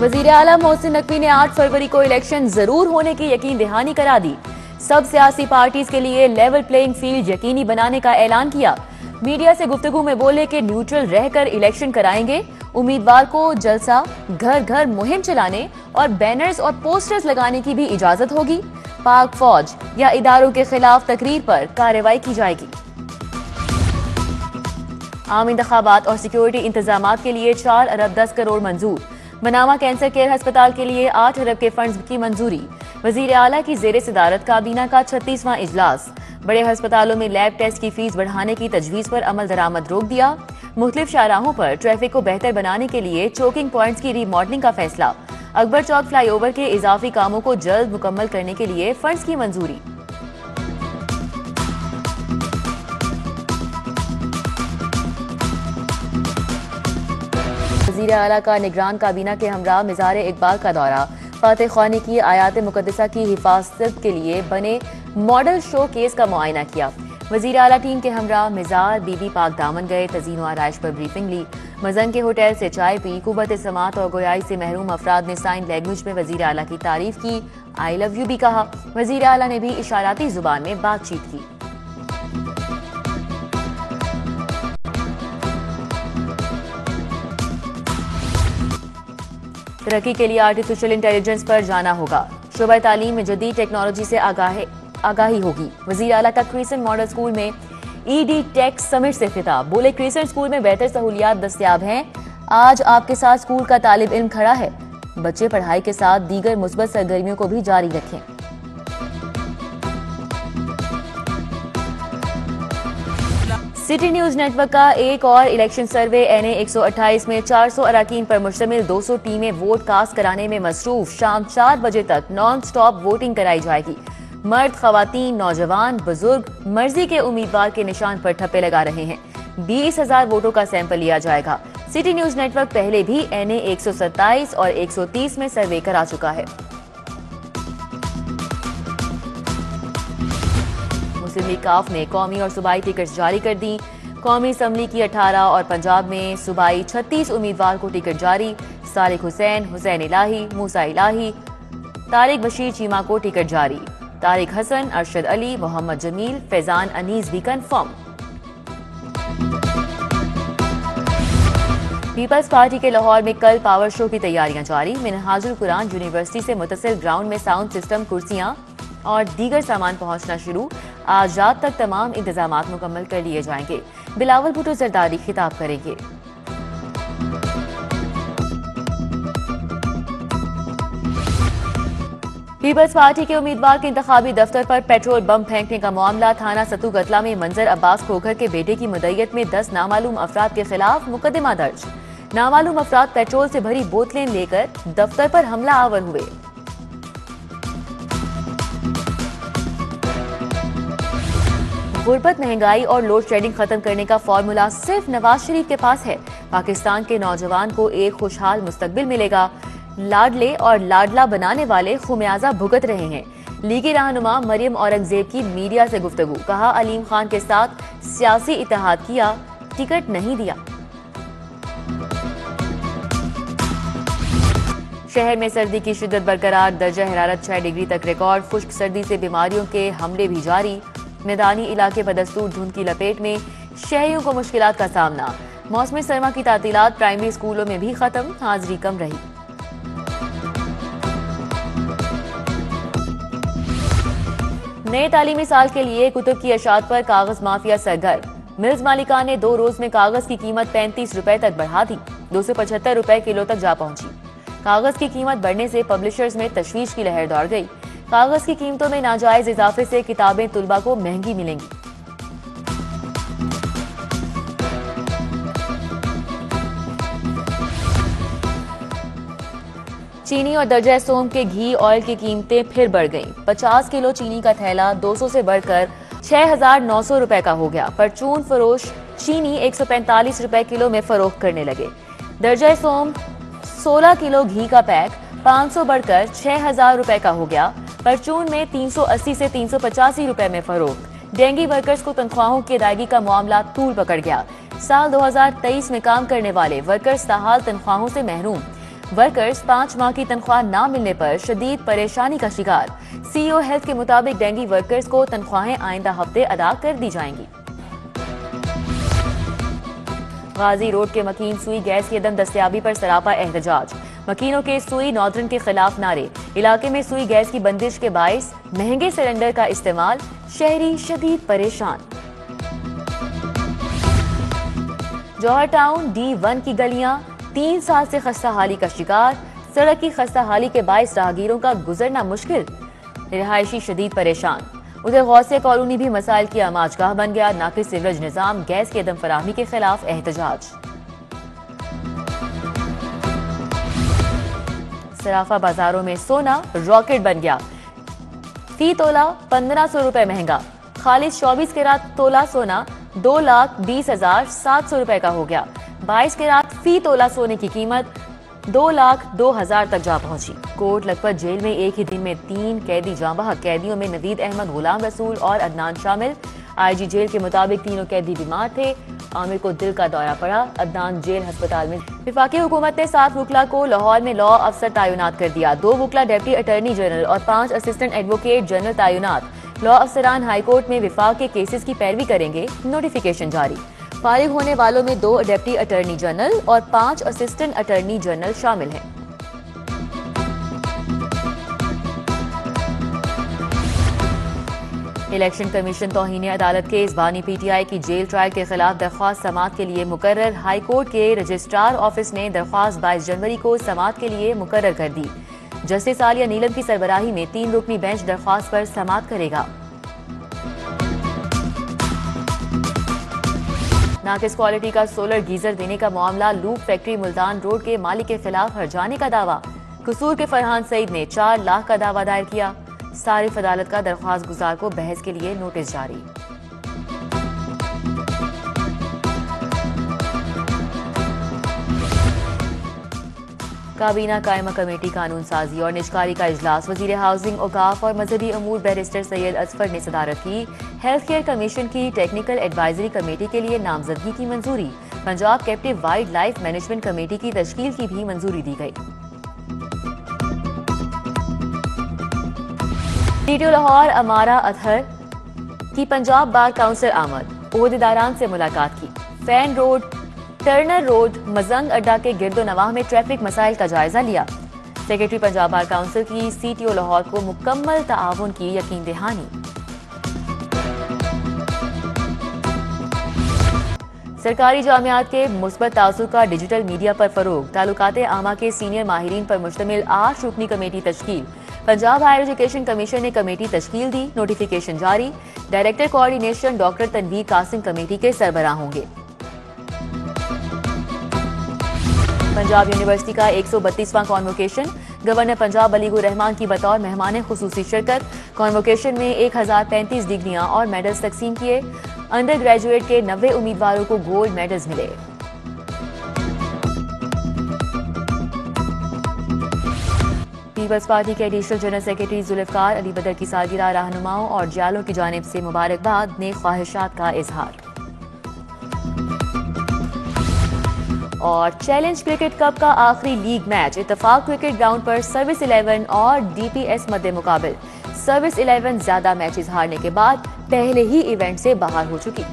वजीर आला मोहसिन नकवी ने 8 फरवरी को इलेक्शन जरूर होने की यकीन दहानी करा दी। सब सियासी पार्टीज के लिए लेवल प्लेइंग फील्ड यकीनी बनाने का ऐलान किया। मीडिया से गुफ्तगू में बोले कि न्यूट्रल रहकर इलेक्शन कराएंगे। उम्मीदवार को जलसा, घर घर मुहिम चलाने और बैनर्स और पोस्टर्स लगाने की भी इजाजत होगी। पाक फौज या इदारों के खिलाफ तकरीर पर कार्रवाई की जाएगी। आम इंतखाबात और सिक्योरिटी इंतजामात के लिए 4 अरब 10 करोड़ मंजूर। मनामा कैंसर केयर अस्पताल के लिए 8 अरब के फंड्स की मंजूरी। वजीर आला की जेर सदारत काबीना का 36वां इजलास। बड़े अस्पतालों में लैब टेस्ट की फीस बढ़ाने की तजवीज पर अमल दरामद रोक दिया। मुख्तलिफ शाहराहों पर ट्रैफिक को बेहतर बनाने के लिए चोकिंग पॉइंट्स की रीमॉडलिंग का फैसला। अकबर चौक फ्लाईओवर के इजाफी कामों को जल्द मुकम्मल करने के लिए फंड्स की मंजूरी। वज़ीर आला का निगरान काबीना के हमरा मिज़ार इकबाल का दौरा। फातिह ख़ानी की आयात मुक़द्दसा की हिफाजत के लिए बने मॉडल शो केस का मुआयना किया। वज़ीर आला टीम के हमरा मिज़ार बीबी पाक दामन गए। तज़ीन व आराइश पर ब्रीफिंग ली। मजन के होटल से चाय पी। कुव्वत समात और गोयाई से महरूम अफराद ने साइन लैंग्वेज में वज़ीर आला की तारीफ की। आई लव यू भी कहा। वज़ीर आला ने भी इशाराती जुबान में बातचीत की। तरक्की के लिए आर्टिफिशियल इंटेलिजेंस पर जाना होगा। शोबा तालीम में जदीद टेक्नोलॉजी से आगाही होगी। वज़ीर आला का क्रिसेंट मॉडल स्कूल में ईडी टेक समिट से खिताब। बोले क्रिसेंट स्कूल में बेहतर सहूलियात दस्तयाब हैं। आज आपके साथ स्कूल का तालिब इल्म खड़ा है। बच्चे पढ़ाई के साथ दीगर मुस्बत सरगर्मियों को भी जारी रखें। सिटी न्यूज नेटवर्क का एक और इलेक्शन सर्वे NA 128 में 400 अराकीन पर मुश्तमिल 200 टीमें वोट कास्ट कराने में मसरूफ। शाम 4 बजे तक नॉन स्टॉप वोटिंग कराई जाएगी। मर्द, खवातीन, नौजवान, बुजुर्ग मर्जी के उम्मीदवार के निशान पर ठप्पे लगा रहे हैं। 20,000 वोटों का सैंपल लिया जाएगा। सिटी न्यूज नेटवर्क पहले भी NA 127 और 130 में सर्वे करा चुका है। मुस्लिम लीग काफ ने कौमी और सूबाई टिकट जारी कर दी। कौमी असम्बली की 18 और पंजाब में सूबाई 36 उम्मीदवार को टिकट जारी। सारिक हुसैन, हुसैन इलाही, मूसा इलाही, तारिक बशीर चीमा को टिकट जारी। तारिक हसन, अरशद अली, मोहम्मद जमील, फैजान अनीस भी कन्फर्म। पीपल्स पार्टी के लाहौर में कल पावर शो की तैयारियां जारी। मिनहाजुल कुरान यूनिवर्सिटी से मुतसिल ग्राउंड में साउंड सिस्टम, कुर्सियां और दीगर सामान पहुंचना शुरू। आज रात तक तमाम इंतजामात मुकम्मल कर लिए जाएंगे। बिलावल भुट्टो जरदारी खिताब करेंगे। पीपल्स पार्टी के उम्मीदवार के इंतखाबी दफ्तर पर पेट्रोल बम फेंकने का मामला। थाना सतू गतला में मंजर अब्बास खोखर के बेटे की मुद्दईयत में 10 नामालूम अफराद के खिलाफ मुकदमा दर्ज। नामालूम अफराद पेट्रोल से भरी बोतलें लेकर दफ्तर पर हमला आवर हुए। गुर्बत, महंगाई और लोड शेडिंग खत्म करने का फॉर्मूला सिर्फ नवाज शरीफ के पास है। पाकिस्तान के नौजवान को एक खुशहाल मुस्तकबिल मिलेगा। लाडले और लाडला बनाने वाले खुमियाजा भुगत रहे हैं। लीगी रहनुमा मरियम औरंगजेब की मीडिया से गुफ्तगू। कहा अलीम खान के साथ सियासी इत्तेहाद किया, टिकट नहीं दिया। शहर में सर्दी की शिद्दत बरकरार। दर्जा हरारत 6 डिग्री तक रिकॉर्ड। खुश्क सर्दी से बीमारियों के हमले भी जारी। मैदानी इलाके बदस्तूर धुंध की लपेट में। शहरियों को मुश्किलात का सामना। मौसमी सरमा की तातीलात प्राइमरी स्कूलों में भी खत्म। हाजिरी कम रही। नए तालीमी साल के लिए कुतुब की अशात पर कागज माफिया सरगर्म। मिल्स मालिकान ने 2 रोज में कागज की कीमत 35 रुपए तक बढ़ा दी। 275 रुपए किलो तक जा पहुंची। कागज की कीमत बढ़ने से पब्लिशर्स में तशवीश की लहर दौड़ गई। कागज की कीमतों में नाजायज इजाफे से किताबें तुलबा को महंगी मिलेंगी। चीनी और दर्जा सोम के घी ऑयल की कीमतें फिर बढ़ गईं। 50 किलो चीनी का थैला 200 से बढ़कर 6,900 रुपए का हो गया। परचून फरोश चीनी 145 रुपए किलो में फरोख्त करने लगे। दर्जा सोम 16 किलो घी का पैक 500 बढ़कर 6,000 रुपए का हो गया। परचून में 380 से 385 रुपए में फरोख्त। डेंगी वर्कर्स को तनख्वाहों की अदायगी का मामला तूल पकड़ गया। साल 2023 में काम करने वाले वर्कर्स ताहाल तनख्वाहों से महरूम। वर्कर्स 5 माह की तनख्वाह ना मिलने पर शदीद परेशानी का शिकार। सीईओ हेल्थ के मुताबिक डेंगी वर्कर्स को तनख्वाहें आइंदा हफ्ते अदा कर दी जाएंगी। गाजी रोड के मकीन सुई गैस की अदम दस्तयाबी पर सरापा एहतजाज। मकीनों के सुई नॉर्दर्न के खिलाफ नारे। इलाके में सुई गैस की बंदिश के बाइस महंगे सिलेंडर का इस्तेमाल, शहरी शदीद परेशान। जौहर टाउन D1 की गलियां 3 साल से खस्ताहाली का शिकार। सड़क की खस्ताहाली के बाइस राहगीरों का गुजरना मुश्किल, रिहायशी शदीद परेशान। उधर गौसिया कॉलोनी भी मसाइल की आमाजगाह बन गया। नाकिस सीवरेज निजाम, गैस की अदम फराहमी के खिलाफ एहतजाज। सराफा बाजारों में सोना रॉकेट बन गया। फी तोला 1500 रुपए महंगा। खालिस 24 कैरात तोला सोना 2,20,700 रुपए का हो गया। 22 कैरात फी तोला सोने की कीमत 2,02,000 तक जा पहुंची। कोट लखपत जेल में एक ही दिन में 3 कैदी जाँ बहक। कैदियों में नवीद अहमद, गुलाम रसूल और अदनान शामिल। आईजी जेल के मुताबिक तीनों कैदी बीमार थे। आमिर को दिल का दौरा पड़ा। अदनान जेल अस्पताल में। विफाकी हुकूमत ने 7 वकला को लाहौर में लॉ अफसर तैनात कर दिया। 2 वकला डिप्टी अटॉर्नी जनरल और 5 असिस्टेंट एडवोकेट जनरल तैनात। लॉ अफसरान हाईकोर्ट में विफाक के केसेस की पैरवी करेंगे। नोटिफिकेशन जारी। फारिग होने वालों में 2 डिप्टी अटॉर्नी जनरल और 5 असिस्टेंट अटॉर्नी जनरल शामिल हैं। इलेक्शन कमीशन तौहीन अदालत केस। बानी पीटीआई की जेल ट्रायल के खिलाफ दरख्वास्त समाअत के लिए मुकर्रर। हाईकोर्ट के रजिस्ट्रार ऑफिस ने दरख्वास्त 22 जनवरी को समाअत के लिए मुकर्रर कर दी। जस्टिस आलिया नीलम की सरबराही में 3 रुकनी बेंच दरख्वास्त पर समाअत करेगा। नाकिस क्वालिटी का सोलर गीजर देने का मामला। लूप फैक्ट्री मुल्तान रोड के मालिक के खिलाफ हर्जाने का दावा। कसूर के फरहान सईद ने 4 लाख का दावा दायर किया। सारिफ अदालत का दरख्वास्त गुजार को बहस के लिए नोटिस जारी। काबीना कायमा कमेटी कानून साजी और निजकारी का इजलास। वजीर हाउसिंग, औकाफ और मजहबी अमूर बैरिस्टर सैयद असफर ने सदारत की। हेल्थ केयर कमीशन की टेक्निकल एडवाइजरी कमेटी के लिए नामजदगी की मंजूरी। Punjab captive wild life management committee की तश्कील की भी मंजूरी दी गई। टीटीओ लाहौर अमारा अतहर की पंजाब बार काउंसिल आमद। ओहदेदारान से मुलाकात की। Fan road, Turner road, Mazang अड्डा के गिरदो नवाह में ट्रैफिक मसाइल का जायजा लिया। सेक्रेटरी पंजाब बार काउंसिल की सीटीओ लाहौर को मुकम्मल ताआवुन की यकीन दहानी। सरकारी जामियात के मुस्बत तासुर का डिजिटल मीडिया पर फरोग। तालुकाते आमा के सीनियर माहिरीन पर मुश्तमिल 8 रुकनी कमेटी तश्कील। पंजाब हायर एजुकेशन कमीशन ने कमेटी तश्कील दी। नोटिफिकेशन जारी। Director coordination doctor Tanveer Qasim committee के सरबराह होंगे। पंजाब यूनिवर्सिटी का 132वां कॉन्वोकेशन। गवर्नर पंजाब अलीगुर रहमान की बतौर मेहमान खुसूसी शिरकत। कॉन्वोकेशन में 1035 डिग्रियां और मेडल्स तकसीम किए। अंडर ग्रेजुएट के 90 उम्मीदवारों को गोल्ड मेडल्स मिले। पीपल्स पार्टी के additional general secretary Zulfikar Ali Badar की सालगिरह रहनुमाओं और जालों की जानिब से मुबारकबाद, नेक ख्वाहिशात का इजहार। और चैलेंज क्रिकेट कप का आखिरी लीग मैच। इत्तेफाक क्रिकेट ग्राउंड पर सर्विस 11 और डीपीएस मद्दे मुकाबिल। सर्विस 11 ज्यादा मैचेस हारने के बाद पहले ही इवेंट से बाहर हो चुकी।